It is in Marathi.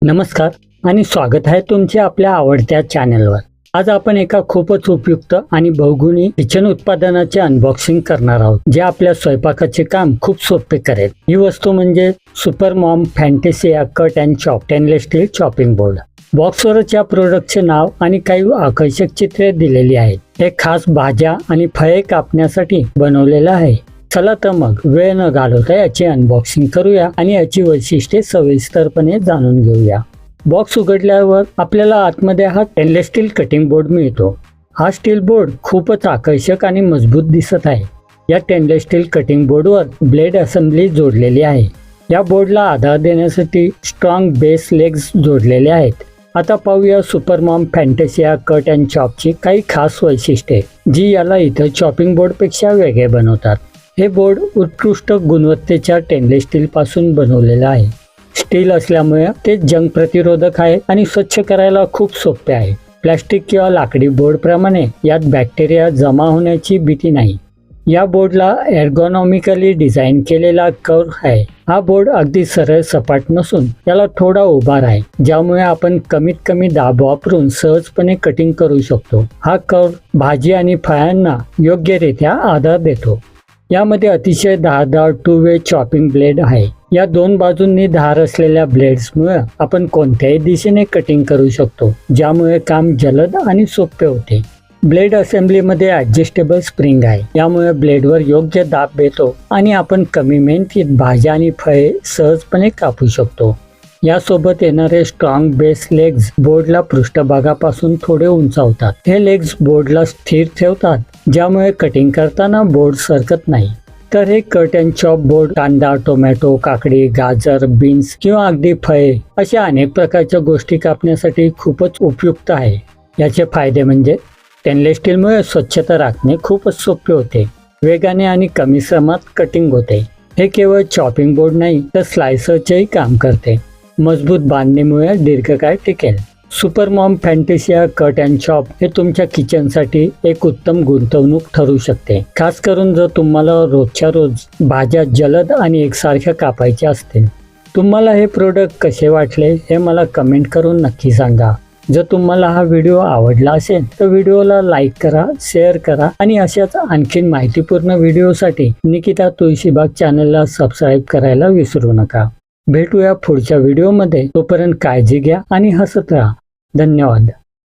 नमस्कार आणि स्वागत आहे तुमचे आपल्या आवडत्या चॅनलवर। आज आपण एका खूपच उपयुक्त आणि बहुगुणी किचन उत्पादनाचे अनबॉक्सिंग करणार आहोत, जे आपल्या स्वयंपाकाचे काम खूप सोपे करेल। ही वस्तू म्हणजे super mom fantasia cut and chop stainless steel chopping board. बॉक्सवरच या प्रोडक्टचे नाव आणि काही आकर्षक चित्रे दिलेली आहेत। हे खास भाज्या आणि फळे कापण्यासाठी बनवलेले आहे। चला तर मग वेळ न घालवता याची अनबॉक्सिंग करूया आणि याची वैशिष्ट्ये सविस्तरपणे जाणून घेऊया। बॉक्स उघडल्यावर आपल्याला आतमध्ये हा स्टेनलेस स्टील कटिंग बोर्ड मिळतो। हा स्टील बोर्ड खूपच आकर्षक आणि मजबूत दिसत आहे। या स्टेनलेस स्टील कटिंग बोर्डवर ब्लेड असेंबली जोडलेली आहे। या बोर्डला आधार देण्यासाठी स्ट्रॉंग बेस लेग्स जोडलेले आहेत। आता पाहूया super mom fantasia cut and चॉपची काही खास वैशिष्ट्ये, जी याला इतर चॉपिंग बोर्डपेक्षा वेगळे बनवतात। हे बोर्ड उत्कृष्ट गुणवत्तेच्या स्टेनलेस स्टील पासून बनवलेले आहे। स्टील असल्यामुळे ते जंग प्रतिरोधक आहे आणि स्वच्छ करायला खूप सोपे आहे। प्लास्टिक किंवा लाकडी बोर्ड प्रमाणे यात बॅक्टेरिया जमा होण्याची भीती नाही। या बोर्डला एर्गोनॉमिकली डिझाईन केलेला कर्व आहे। हा बोर्ड अगदी सरळ सपाट नसून याला थोडा उभार आहे, ज्यामुळे आपण कमीत कमी दाब वापरून सहजपणे कटिंग करू शकतो। हा कर्व भाजी आणि फळांना योग्यरित्या आधार देतो। यामध्ये अतिशय धारदार टू वे चॉपिंग ब्लेड आहे। या दोन बाजूंनी धार असलेल्या ब्लेड्समुळे आपण कोणत्याही दिशेने कटिंग करू शकतो, ज्यामुळे काम जलद आणि सोपे होते। ब्लेड असेंब्लीमध्ये ॲडजस्टेबल स्प्रिंग आहे। यामुळे ब्लेडवर योग्य दाब येतो आणि आपण कमी मेहनतीत भाज्या आणि फळे सहजपणे कापू शकतो। यासोबत येणारे स्ट्रॉंग बेस लेग्स बोर्डला पृष्ठभागापासून थोडे उंचावतात। हे लेग्स बोर्डला स्थिर ठेवतात, ज्यामुळे कटिंग करताना बोर्ड सरकत नाही। तर हे कट अँड चॉप बोर्ड कांदा, टोमॅटो, काकडी, गाजर, बीन्स किंवा अगदी फळे अशा अनेक प्रकारच्या गोष्टी कापण्यासाठी खूपच उपयुक्त आहे। याचे फायदे म्हणजे स्टेनलेस स्टीलमुळे स्वच्छता राखणे खूपच सोपे होते, वेगाने आणि कमी श्रमात कटिंग होते। हे केवळ चॉपिंग बोर्ड नाही तर स्लायसरचेही काम करते। मजबूत बांधणीमुळे दीर्घकाळ टिकेल। Super mom fantasia cut and chop हे तुमच्या किचनसाठी एक उत्तम गुंतवणूक ठरू शकते, खास करून जर तुम्हाला रोजच्या रोज भाज्या जलद आणि एकसारख्या कापायच्या असतील। तुम्हाला हे प्रोडक्ट कसे वाटले हे मला कमेंट करून नक्की सांगा। जर तुम्हाला हा व्हिडिओ आवडला असेल तर व्हिडिओला लाईक करा, शेअर करा आणि अशाच आणखीन माहितीपूर्ण व्हिडिओसाठी निकिता तुळशीबाग चॅनलला सबस्क्राईब करायला विसरू नका। भेटूया पुढच्या व्हिडिओमध्ये। तोपर्यंत काळजी घ्या आणि हसत राहा। धन्यवाद।